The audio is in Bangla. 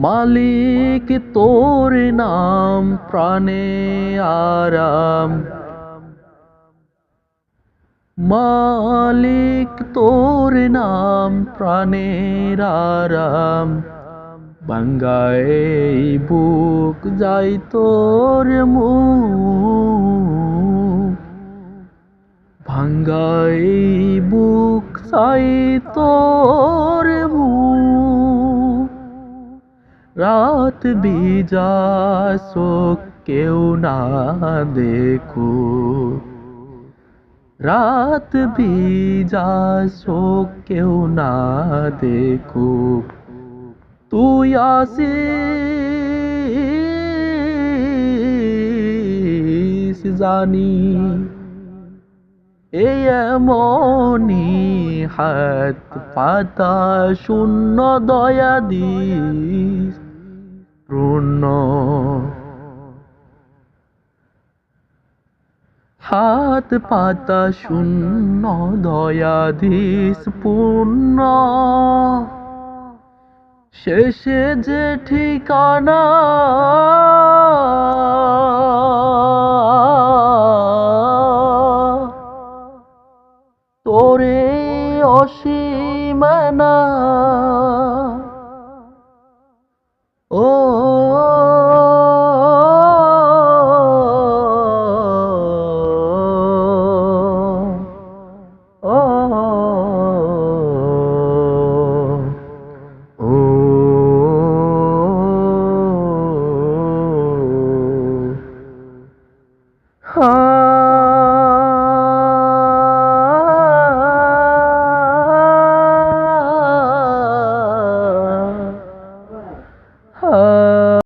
মালিক তোর নাম প্রাণে আরাম, মালিক তোর নাম প্রাণের আরাম। ভাঙ্গায় বুক যাই তোর মুখ, ভাঙ্গায় বুক চাই তোর মুখ। রাত বিজা চোখ কেউ না দেখুক, রাত বিজা চোখ কেউ না দেখুক। তুই আসিস জানি, এই এমনি হাত পাতা শূন্য দয়া দিস পূর্ণ। হাত পাতা শূন্য দয়া দিস পূর্ণ। শেষে যে ঠিকানা তোরে অসীমানা, ও